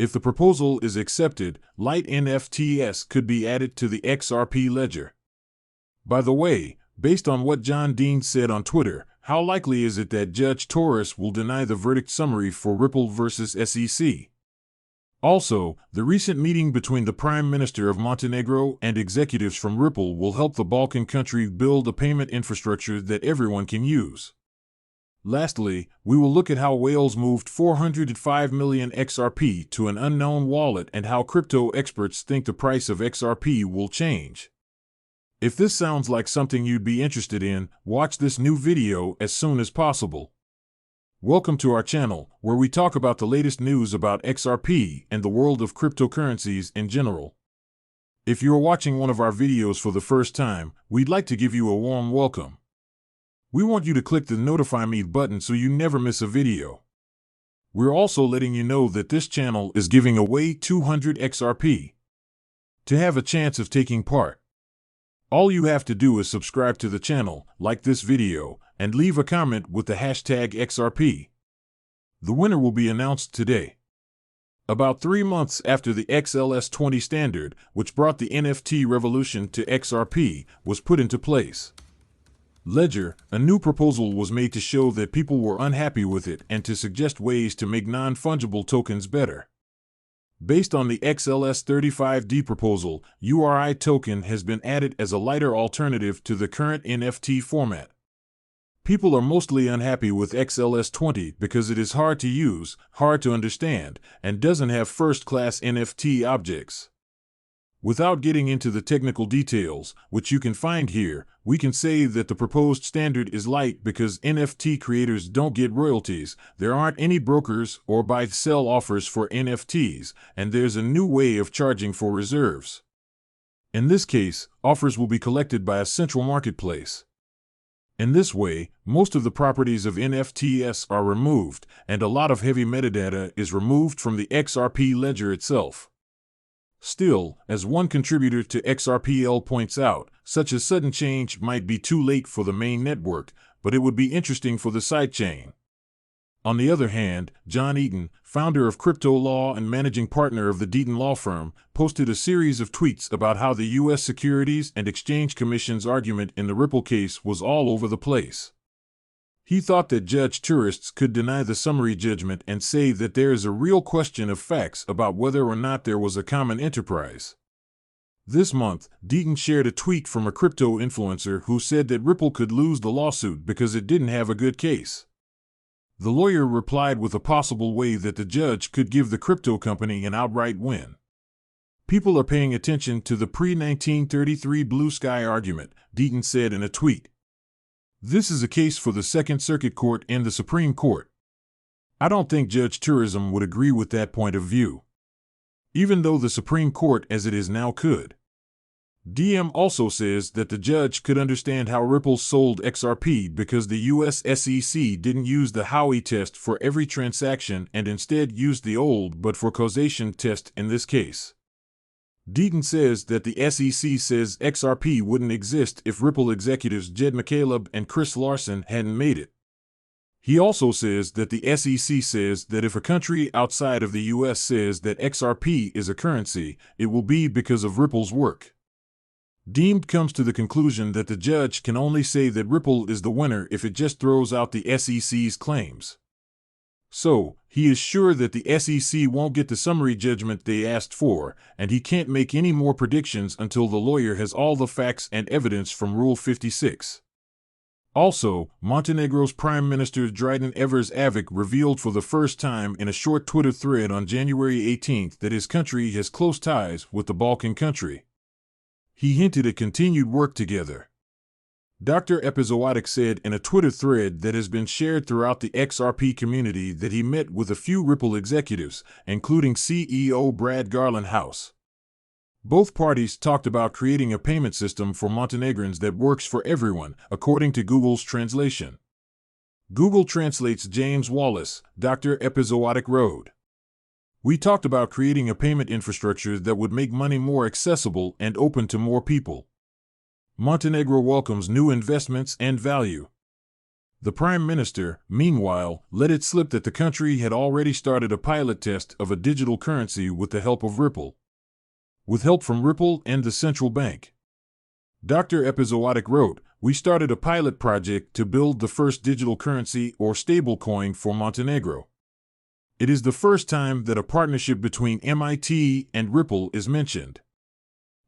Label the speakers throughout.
Speaker 1: If the proposal is accepted, Lite NFTs could be added to the XRP ledger. By the way, based on what John Dean said on Twitter, how likely is it that Judge Torres will deny the verdict summary for Ripple versus SEC? Also, the recent meeting between the Prime Minister of Montenegro and executives from Ripple will help the Balkan country build a payment infrastructure that everyone can use. Lastly, we will look at how Wales moved 405 million XRP to an unknown wallet and how crypto experts think the price of XRP will change. If this sounds like something you'd be interested in, watch this new video as soon as possible. Welcome to our channel, where we talk about the latest news about XRP and the world of cryptocurrencies in general. If you're watching one of our videos for the first time, we'd like to give you a warm welcome. We want you to click the Notify Me button so you never miss a video. We're also letting you know that this channel is giving away 200 XRP. To have a chance of taking part, all you have to do is subscribe to the channel, like this video, and leave a comment with the hashtag XRP. The winner will be announced today. About 3 months after the XLS20 standard, which brought the NFT revolution to XRP, was put into place, Ledger, a new proposal was made to show that people were unhappy with it and to suggest ways to make non-fungible tokens better. Based on the XLS35D proposal, URI token has been added as a lighter alternative to the current NFT format. People are mostly unhappy with XLS20 because it is hard to use, hard to understand, and doesn't have first-class NFT objects. Without getting into the technical details, which you can find here, we can say that the proposed standard is light because NFT creators don't get royalties, there aren't any brokers or buy-sell offers for NFTs, and there's a new way of charging for reserves. In this case, offers will be collected by a central marketplace. In this way, most of the properties of NFTs are removed, and a lot of heavy metadata is removed from the XRP ledger itself. Still, as one contributor to XRPL points out, such a sudden change might be too late for the main network, but it would be interesting for the sidechain. On the other hand, John Eaton, founder of Crypto Law and managing partner of the Deaton Law Firm, posted a series of tweets about how the U.S. Securities and Exchange Commission's argument in the Ripple case was all over the place. He thought that Judge Torres could deny the summary judgment and say that there is a real question of facts about whether or not there was a common enterprise. This month, Deaton shared a tweet from a crypto influencer who said that Ripple could lose the lawsuit because it didn't have a good case. The lawyer replied with a possible way that the judge could give the crypto company an outright win. People are paying attention to the pre-1933 Blue Sky argument, Deaton said in a tweet. This is a case for the Second Circuit Court and the Supreme Court. I don't think Judge Torres would agree with that point of view, even though the Supreme Court as it is now could. DM also says that the judge could understand how Ripple sold XRP because the US SEC didn't use the Howey test for every transaction and instead used the old but for causation test in this case. Deaton says that the SEC says XRP wouldn't exist if Ripple executives Jed McCaleb and Chris Larsen hadn't made it. He also says that the SEC says that if a country outside of the US says that XRP is a currency, it will be because of Ripple's work. Deemed comes to the conclusion that the judge can only say that Ripple is the winner if it just throws out the SEC's claims. So, he is sure that the SEC won't get the summary judgment they asked for, and he can't make any more predictions until the lawyer has all the facts and evidence from Rule 56. Also, Montenegro's Prime Minister Dryden Evers Avic revealed for the first time in a short Twitter thread on January 18 that his country has close ties with the Balkan country. He hinted at continued work together. Dr. Epizotic said in a Twitter thread that has been shared throughout the XRP community that he met with a few Ripple executives, including CEO Brad Garlinghouse. Both parties talked about creating a payment system for Montenegrins that works for everyone, according to Google's translation. Google translates James Wallace, Dr. Epizotic wrote. We talked about creating a payment infrastructure that would make money more accessible and open to more people. Montenegro welcomes new investments and value. The Prime Minister, meanwhile, let it slip that the country had already started a pilot test of a digital currency with the help of Ripple. With help from Ripple and the central bank. Dr. Epizootic wrote, "We started a pilot project to build the first digital currency or stablecoin for Montenegro. It is the first time that a partnership between MIT and Ripple is mentioned."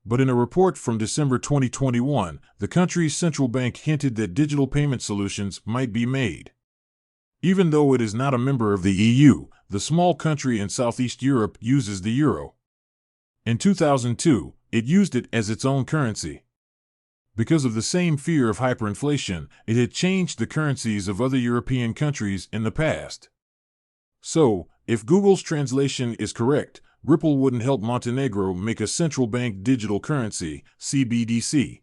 Speaker 1: But in a report from December 2021, the country's central bank hinted that digital payment solutions might be made. Even though it is not a member of the EU, the small country in Southeast Europe uses the euro. In 2002, it used it as its own currency. Because of the same fear of hyperinflation, it had changed the currencies of other European countries in the past. So, if Google's translation is correct, Ripple wouldn't help Montenegro make a central bank digital currency, CBDC,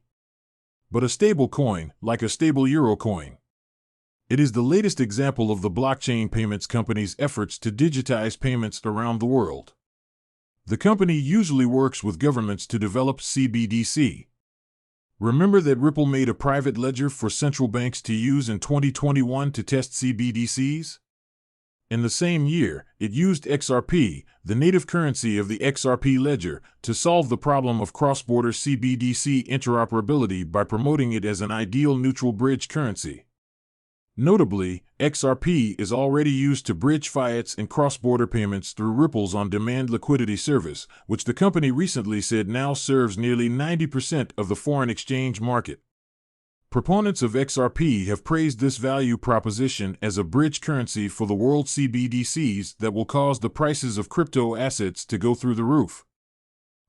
Speaker 1: but a stable coin, like a stable euro coin. It is the latest example of the blockchain payments company's efforts to digitize payments around the world. The company usually works with governments to develop CBDC. Remember that Ripple made a private ledger for central banks to use in 2021 to test CBDCs? In the same year, it used XRP, the native currency of the XRP ledger, to solve the problem of cross-border CBDC interoperability by promoting it as an ideal neutral bridge currency. Notably, XRP is already used to bridge fiats and cross-border payments through Ripple's on-demand liquidity service, which the company recently said now serves nearly 90% of the foreign exchange market. Proponents of XRP have praised this value proposition as a bridge currency for the world CBDCs that will cause the prices of crypto assets to go through the roof.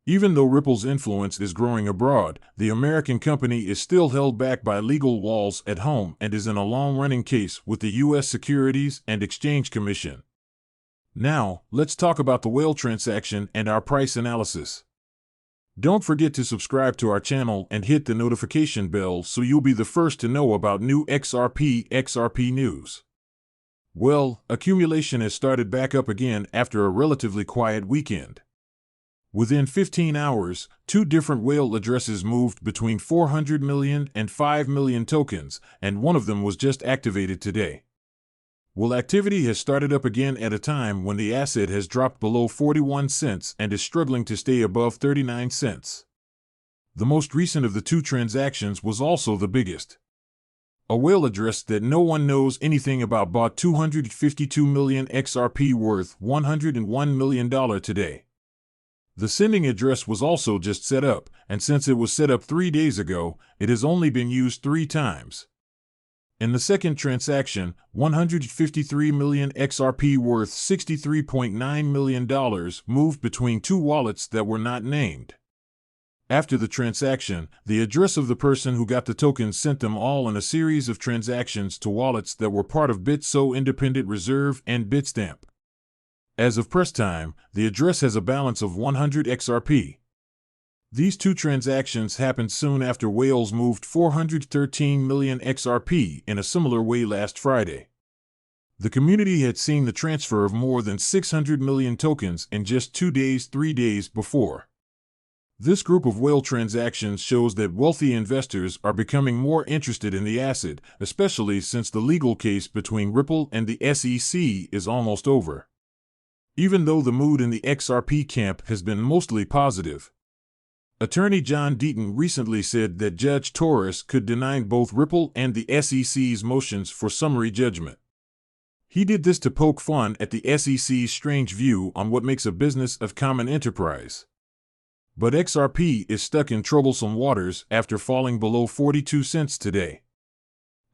Speaker 1: Even though Ripple's influence is growing abroad, the American company is still held back by legal walls at home and is in a long-running case with the U.S. Securities and Exchange Commission. Now, let's talk about the whale transaction and our price analysis. Don't forget to subscribe to our channel and hit the notification bell so you'll be the first to know about new XRP news. Well, accumulation has started back up again after a relatively quiet weekend. Within 15 hours, two different whale addresses moved between 400 million and 5 million tokens, and one of them was just activated today. Well, activity has started up again at a time when the asset has dropped below 41 cents and is struggling to stay above 39 cents. The most recent of the two transactions was also the biggest. A whale address that no one knows anything about bought 252 million XRP worth $101 million today. The sending address was also just set up, and since it was set up 3 days ago, it has only been used 3 times. In the second transaction, 153 million XRP worth $63.9 million moved between two wallets that were not named. After the transaction, the address of the person who got the tokens sent them all in a series of transactions to wallets that were part of Bitso Independent Reserve and Bitstamp. As of press time, the address has a balance of 100 XRP. These two transactions happened soon after whales moved 413 million XRP in a similar way last Friday. The community had seen the transfer of more than 600 million tokens in just 3 days before. This group of whale transactions shows that wealthy investors are becoming more interested in the asset, especially since the legal case between Ripple and the SEC is almost over. Even though the mood in the XRP camp has been mostly positive, Attorney John Deaton recently said that Judge Torres could deny both Ripple and the SEC's motions for summary judgment. He did this to poke fun at the SEC's strange view on what makes a business of common enterprise. But XRP is stuck in troublesome waters after falling below 42 cents today.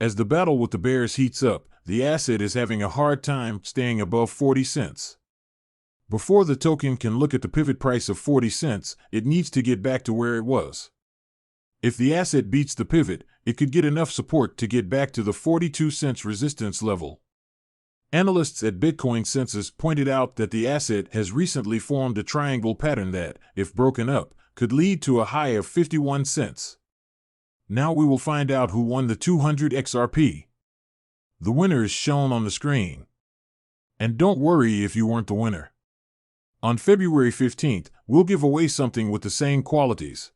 Speaker 1: As the battle with the bears heats up, the asset is having a hard time staying above 40 cents. Before the token can look at the pivot price of 40 cents, it needs to get back to where it was. If the asset beats the pivot, it could get enough support to get back to the 42 cents resistance level. Analysts at Bitcoin Census pointed out that the asset has recently formed a triangle pattern that, if broken up, could lead to a high of 51 cents. Now we will find out who won the 200 XRP. The winner is shown on the screen. And don't worry if you weren't the winner. On February 15th, we'll give away something with the same qualities.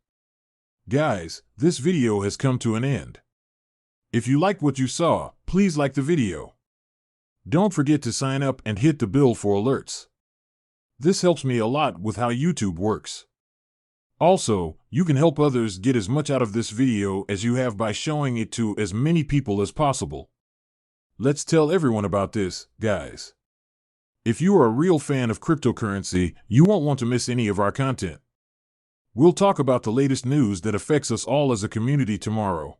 Speaker 1: Guys, this video has come to an end. If you liked what you saw, please like the video. Don't forget to sign up and hit the bell for alerts. This helps me a lot with how YouTube works. Also, you can help others get as much out of this video as you have by showing it to as many people as possible. Let's tell everyone about this, guys. If you are a real fan of cryptocurrency, you won't want to miss any of our content. We'll talk about the latest news that affects us all as a community tomorrow.